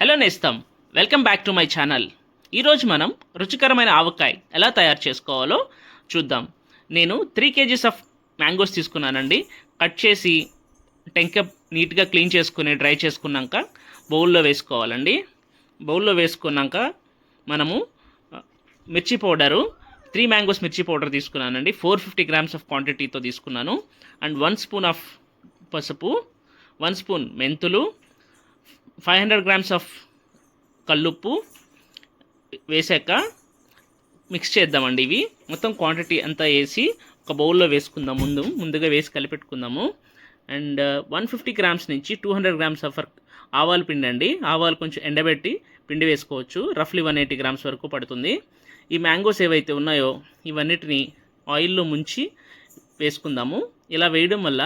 Hello నేస్తం, welcome back to my channel. ఈరోజు మనం రుచికరమైన ఆవకాయ ఎలా తయారు చేసుకోవాలో చూద్దాం. నేను 3 kgs ఆఫ్ మ్యాంగోస్ తీసుకున్నానండి. కట్ చేసి టెంక నీట్గా క్లీన్ చేసుకుని డ్రై చేసుకున్నాక బౌల్లో వేసుకోవాలండి. బౌల్లో వేసుకున్నాక మనము మిర్చి పౌడరు 3 మ్యాంగోస్ మిర్చి పౌడర్ తీసుకున్నానండి. 450 grams ఆఫ్ క్వాంటిటీతో తీసుకున్నాను. అండ్ 1 స్పూన్ ఆఫ్ పసుపు, 1 స్పూన్ మెంతులు, 500 grams ఆఫ్ కల్లుప్పు వేసాక మిక్స్ చేద్దామండి. ఇవి మొత్తం క్వాంటిటీ అంతా వేసి ఒక బౌల్లో వేసుకుందాం. ముందుగా వేసి కలిపెట్టుకుందాము. అండ్ 150 grams నుంచి 200 grams ఆఫ్ ఆవాల పిండి అండి. ఆవాలు కొంచెం ఎండబెట్టి పిండి వేసుకోవచ్చు. రఫ్లీ 180 grams వరకు పడుతుంది. ఈ మ్యాంగోస్ ఏవైతే ఉన్నాయో ఇవన్నిటిని ఆయిల్లో ముంచి వేసుకుందాము. ఇలా వేయడం వల్ల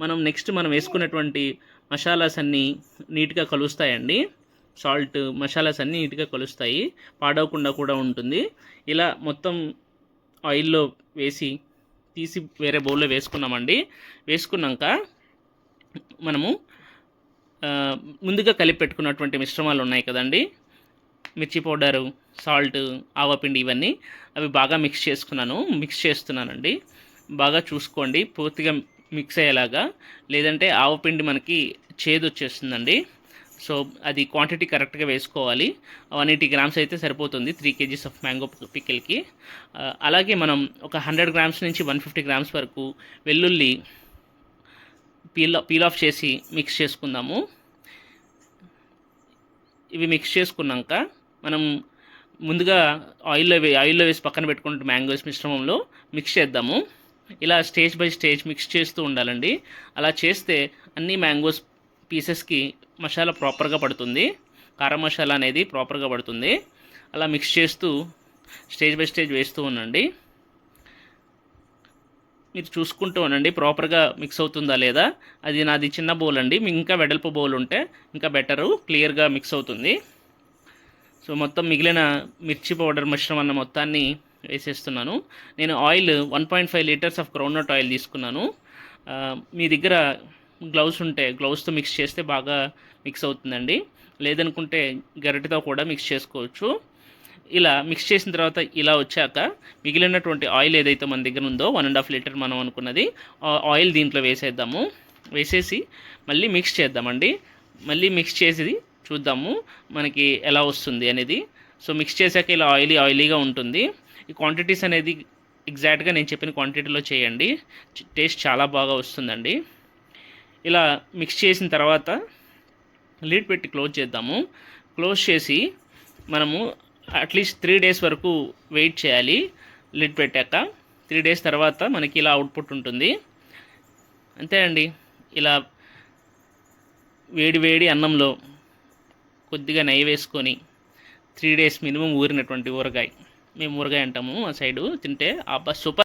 మనం వేసుకున్నటువంటి మసాలాస్ అన్నీ నీట్గా కలుస్తాయండి. సాల్ట్ మసాలాస్ అన్నీ నీట్గా కలుస్తాయి, పాడవకుండా కూడా ఉంటుంది. ఇలా మొత్తం ఆయిల్లో తీసి వేరే బౌల్లో వేసుకున్నామండి. వేసుకున్నాక మనము ముందుగా కలిపి పెట్టుకున్నటువంటి మిశ్రమాలు ఉన్నాయి కదండి, మిర్చి పౌడరు, సాల్ట్, ఆవపిండి, ఇవన్నీ అవి బాగా మిక్స్ చేస్తున్నానండి. బాగా చూసుకోండి పూర్తిగా మిక్స్ అయ్యేలాగా, లేదంటే ఆవపిండి మనకి చేదు వచ్చేస్తుందండి. సో అది క్వాంటిటీ కరెక్ట్గా వేసుకోవాలి. 180 grams అయితే సరిపోతుంది 3 kgs ఆఫ్ మ్యాంగో పికిల్కి. అలాగే మనం ఒక 100 grams నుంచి 150 grams వరకు వెల్లుల్లి పీల్ ఆఫ్ చేసి మిక్స్ చేసుకుందాము. ఇవి మిక్స్ చేసుకున్నాక మనం ముందుగా ఆయిల్లో వేసి పక్కన పెట్టుకున్న మ్యాంగోస్ మిశ్రమంలో మిక్స్ చేద్దాము. ఇలా స్టేజ్ బై స్టేజ్ మిక్స్ చేస్తూ ఉండాలండి. అలా చేస్తే అన్ని మ్యాంగోస్ పీసెస్కి మసాలా ప్రాపర్గా పడుతుంది, కారం మసాలా అనేది ప్రాపర్గా పడుతుంది. అలా మిక్స్ చేస్తూ స్టేజ్ బై స్టేజ్ వేస్తూ ఉండండి. మీరు చూసుకుంటూ ఉండండి ప్రాపర్గా మిక్స్ అవుతుందా లేదా. నాది చిన్న బౌల్ అండి, మీకు ఇంకా వెడల్పు బౌల్ ఉంటే ఇంకా బెటరు, క్లియర్గా మిక్స్ అవుతుంది. సో మొత్తం మిగిలిన మిర్చి పౌడర్ మిశ్రమాన్ని మొత్తాన్ని వేసేస్తున్నాను. నేను oil 1.5 liters of groundnut oil తీసుకున్నాను. మీ దగ్గర గ్లౌస్ ఉంటే గ్లౌస్తో మిక్స్ చేస్తే బాగా మిక్స్ అవుతుందండి, లేదనుకుంటే గరిటెతో కూడా మిక్స్ చేసుకోవచ్చు. ఇలా మిక్స్ చేసిన తర్వాత ఇలా వచ్చాక మిగిలినటువంటి ఆయిల్ ఏదైతే మన దగ్గర ఉందో 1.5 liter మనం అనుకున్నది ఆయిల్ దీంట్లో వేసేసి మళ్ళీ మిక్స్ చేద్దామండి. మళ్ళీ మిక్స్ చేసి చూద్దాము మనకి ఎలా వస్తుంది అనేది. సో మిక్స్ చేశాక ఇలా ఆయిలీగా ఉంటుంది. ఈ క్వాంటిటీస్ అనేది ఎగ్జాక్ట్గా నేను చెప్పిన క్వాంటిటీలో చేయండి, టేస్ట్ చాలా బాగా వస్తుందండి. ఇలా మిక్స్ చేసిన తర్వాత లిడ్ పెట్టి క్లోజ్ చేద్దాము. క్లోజ్ చేసి మనము అట్లీస్ట్ 3 days వరకు వెయిట్ చేయాలి. లిడ్ పెట్టాక 3 days తర్వాత మనకి ఇలా అవుట్పుట్ ఉంటుంది. అంతే అండి. ఇలా వేడి అన్నంలో కొద్దిగా నెయ్యి వేసుకొని 3 days మినిమం ఊరినటువంటి ఊరగాయ, మేము ఊరగాయ అంటాము ఆ సైడు, తింటే సూపర్.